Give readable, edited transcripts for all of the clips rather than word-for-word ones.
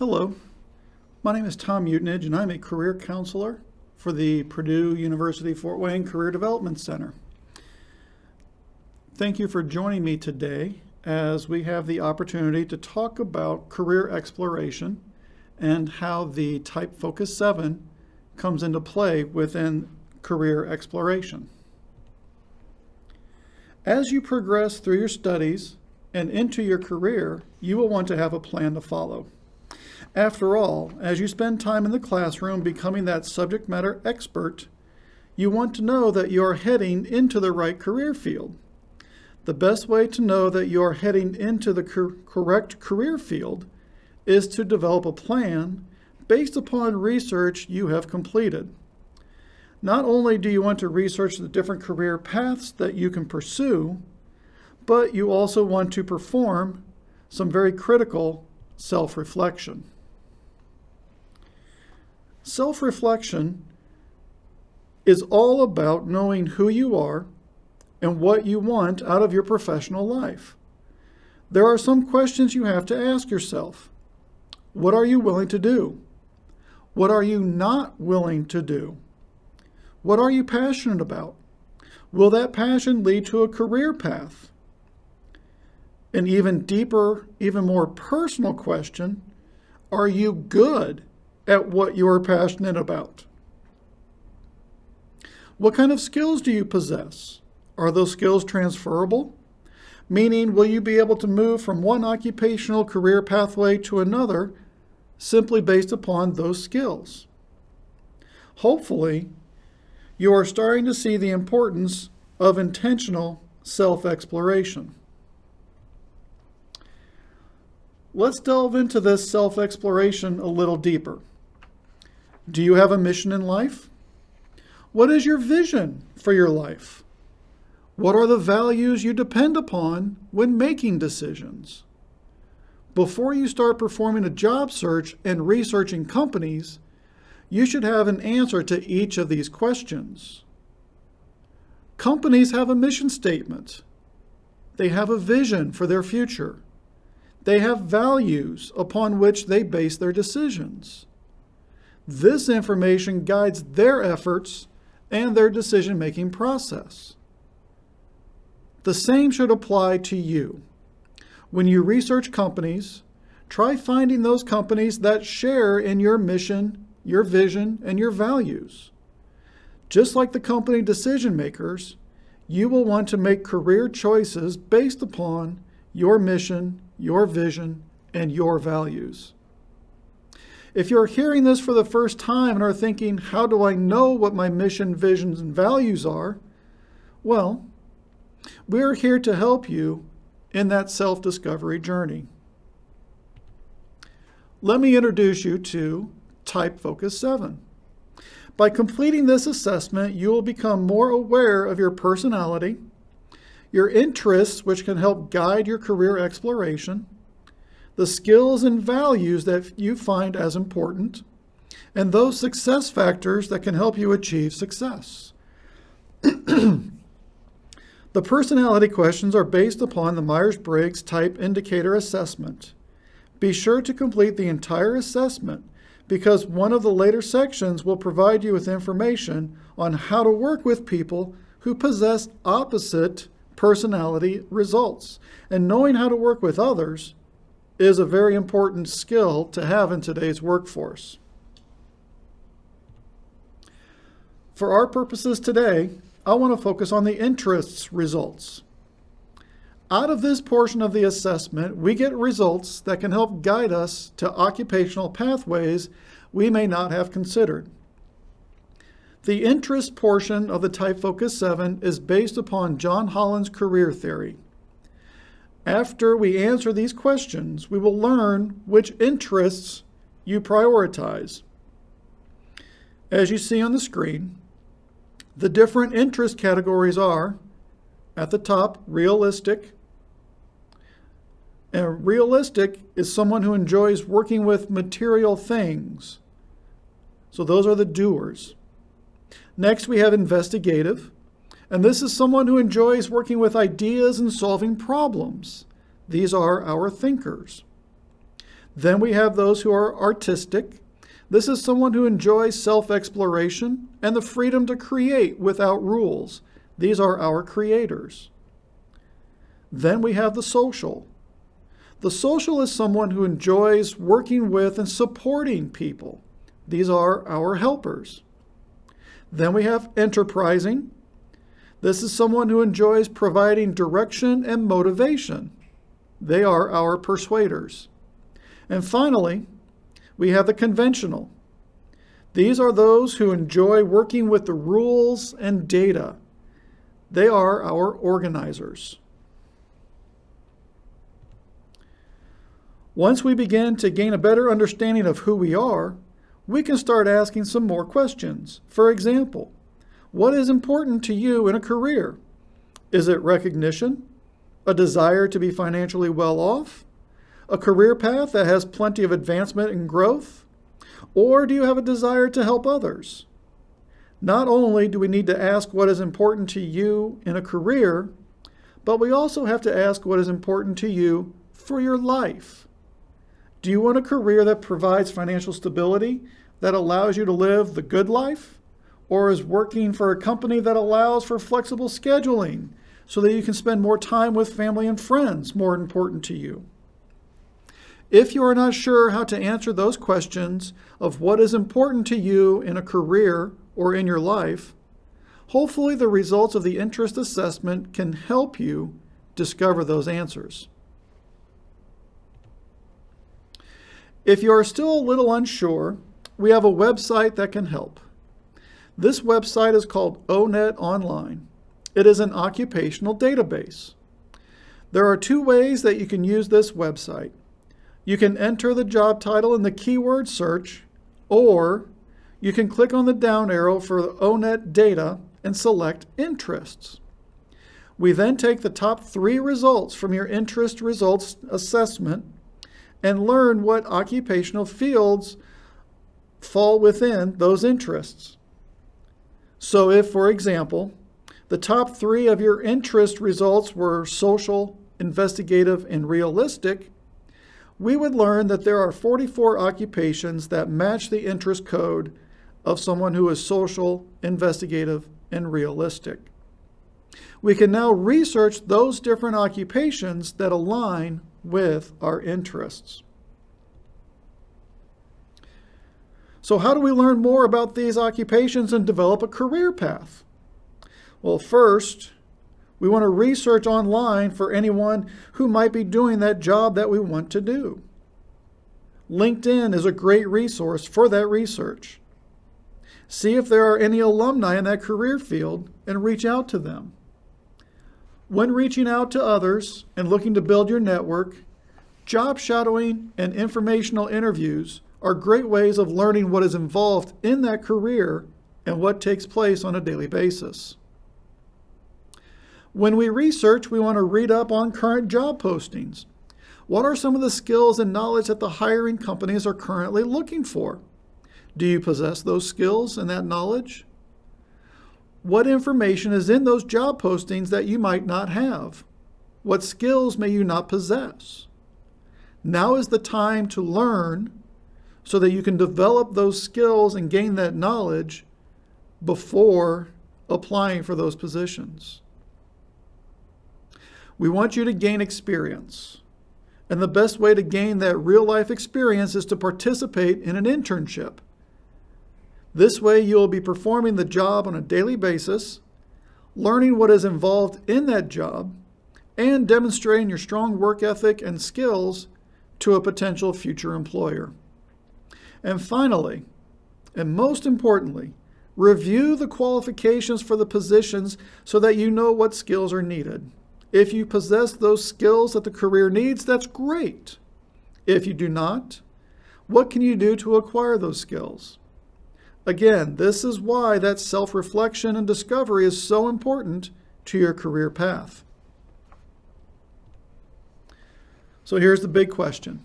Hello, my name is Tom Utenage and I'm a career counselor for the Purdue University Fort Wayne Career Development Center. Thank you for joining me today as we have the opportunity to talk about career exploration and how the Type Focus 7 comes into play within career exploration. As you progress through your studies and into your career, you will want to have a plan to follow. After all, as you spend time in the classroom becoming that subject matter expert, you want to know that you are heading into the right career field. The best way to know that you are heading into the correct career field is to develop a plan based upon research you have completed. Not only do you want to research the different career paths that you can pursue, but you also want to perform some very critical self-reflection. Self-reflection is all about knowing who you are and what you want out of your professional life. There are some questions you have to ask yourself. What are you willing to do? What are you not willing to do? What are you passionate about? Will that passion lead to a career path? An even deeper, even more personal question, are you good at what you are passionate about? What kind of skills do you possess? Are those skills transferable? Meaning, will you be able to move from one occupational career pathway to another simply based upon those skills? Hopefully, you are starting to see the importance of intentional self-exploration. Let's delve into this self-exploration a little deeper. Do you have a mission in life? What is your vision for your life? What are the values you depend upon when making decisions? Before you start performing a job search and researching companies, you should have an answer to each of these questions. Companies have a mission statement. They have a vision for their future. They have values upon which they base their decisions. This information guides their efforts and their decision-making process. The same should apply to you. When you research companies, try finding those companies that share in your mission, your vision, and your values. Just like the company decision makers, you will want to make career choices based upon your mission, your vision, and your values. If you're hearing this for the first time and are thinking, how do I know what my mission, visions, and values are? Well, we're here to help you in that self-discovery journey. Let me introduce you to Type Focus 7. By completing this assessment, you will become more aware of your personality, your interests, which can help guide your career exploration, the skills and values that you find as important, and those success factors that can help you achieve success. The personality questions are based upon the Myers-Briggs Type Indicator Assessment. Be sure to complete the entire assessment because one of the later sections will provide you with information on how to work with people who possess opposite personality results. And knowing how to work with others is a very important skill to have in today's workforce. For our purposes today, I want to focus on the interests results. Out of this portion of the assessment, we get results that can help guide us to occupational pathways we may not have considered. The interest portion of the Type Focus 7 is based upon John Holland's career theory. After we answer these questions, we will learn which interests you prioritize. As you see on the screen, the different interest categories are, at the top, realistic. And realistic is someone who enjoys working with material things. So those are the doers. Next, we have investigative. And this is someone who enjoys working with ideas and solving problems. These are our thinkers. Then we have those who are artistic. This is someone who enjoys self-exploration and the freedom to create without rules. These are our creators. Then we have the social. The social is someone who enjoys working with and supporting people. These are our helpers. Then we have enterprising. This is someone who enjoys providing direction and motivation. They are our persuaders. And finally, we have the conventional. These are those who enjoy working with the rules and data. They are our organizers. Once we begin to gain a better understanding of who we are, we can start asking some more questions. For example, what is important to you in a career? Is it recognition? A desire to be financially well off? A career path that has plenty of advancement and growth? Or do you have a desire to help others? Not only do we need to ask what is important to you in a career, but we also have to ask what is important to you for your life. Do you want a career that provides financial stability, that allows you to live the good life? Or is working for a company that allows for flexible scheduling so that you can spend more time with family and friends more important to you? If you are not sure how to answer those questions of what is important to you in a career or in your life, hopefully the results of the interest assessment can help you discover those answers. If you are still a little unsure, we have a website that can help. This website is called ONET Online. It is an occupational database. There are two ways that you can use this website. You can enter the job title in the keyword search, or you can click on the down arrow for the ONET data and select interests. We then take the top 3 results from your interest results assessment and learn what occupational fields fall within those interests. So if, for example, the top 3 of your interest results were social, investigative, and realistic, we would learn that there are 44 occupations that match the interest code of someone who is social, investigative, and realistic. We can now research those different occupations that align with our interests. So how do we learn more about these occupations and develop a career path? Well, first, we want to research online for anyone who might be doing that job that we want to do. LinkedIn is a great resource for that research. See if there are any alumni in that career field and reach out to them. When reaching out to others and looking to build your network, job shadowing and informational interviews are great ways of learning what is involved in that career and what takes place on a daily basis. When we research, we want to read up on current job postings. What are some of the skills and knowledge that the hiring companies are currently looking for? Do you possess those skills and that knowledge? What information is in those job postings that you might not have? What skills may you not possess? Now is the time to learn so that you can develop those skills and gain that knowledge before applying for those positions. We want you to gain experience. And the best way to gain that real-life experience is to participate in an internship. This way you will be performing the job on a daily basis, learning what is involved in that job, and demonstrating your strong work ethic and skills to a potential future employer. And finally, and most importantly, review the qualifications for the positions so that you know what skills are needed. If you possess those skills that the career needs, that's great. If you do not, what can you do to acquire those skills? Again, this is why that self-reflection and discovery is so important to your career path. So here's the big question.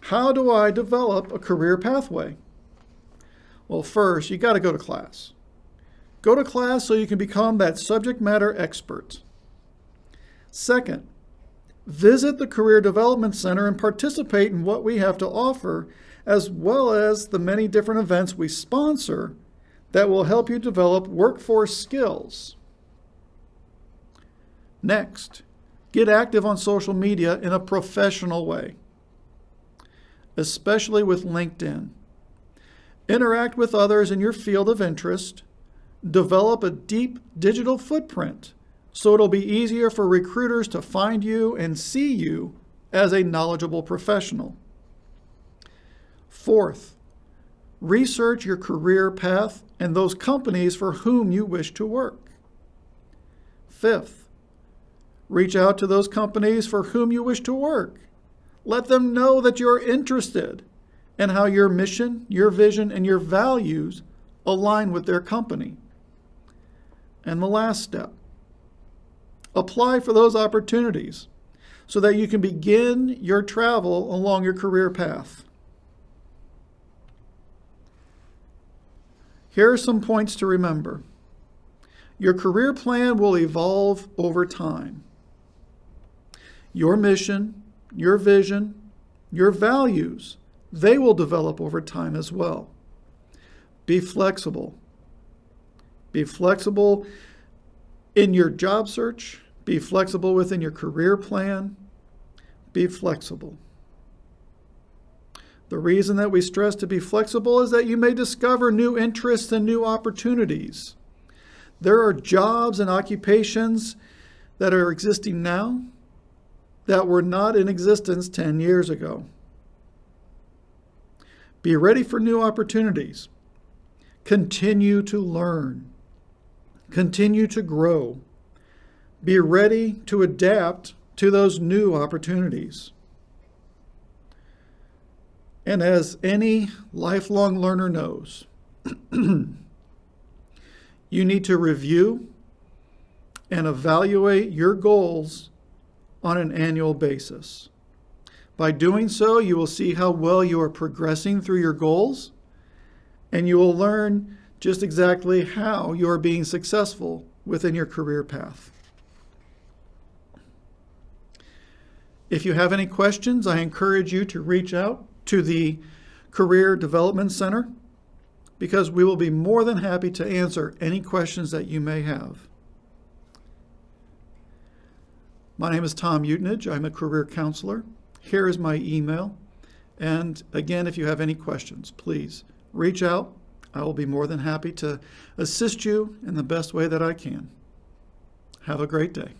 How do I develop a career pathway? Well, first, you got to go to class. Go to class so you can become that subject matter expert. Second, Visit the Career Development Center and participate in what we have to offer, as well as the many different events we sponsor that will help you develop workforce skills. Next, get active on social media in a professional way, especially with LinkedIn. Interact with others in your field of interest. Develop a deep digital footprint so it'll be easier for recruiters to find you and see you as a knowledgeable professional. Fourth, research your career path and those companies for whom you wish to work. Fifth, reach out to those companies for whom you wish to work. Let them know that you're interested and how your mission, your vision, and your values align with their company. And the last step, apply for those opportunities so that you can begin your travel along your career path. Here are some points to remember. Your career plan will evolve over time. Your mission, your vision, your values, they will develop over time as well. Be flexible. Be flexible in your job search. Be flexible within your career plan. Be flexible. The reason that we stress to be flexible is that you may discover new interests and new opportunities. There are jobs and occupations that are existing now that were not in existence 10 years ago. Be ready for new opportunities. Continue to learn. Continue to grow. Be ready to adapt to those new opportunities. And as any lifelong learner knows, you need to review and evaluate your goals on an annual basis. By doing so, you will see how well you are progressing through your goals, and you will learn just exactly how you are being successful within your career path. If you have any questions, I encourage you to reach out to the Career Development Center, because we will be more than happy to answer any questions that you may have. My name is Tom Utenage. I'm a career counselor. Here is my email. And again, if you have any questions, please reach out. I will be more than happy to assist you in the best way that I can. Have a great day.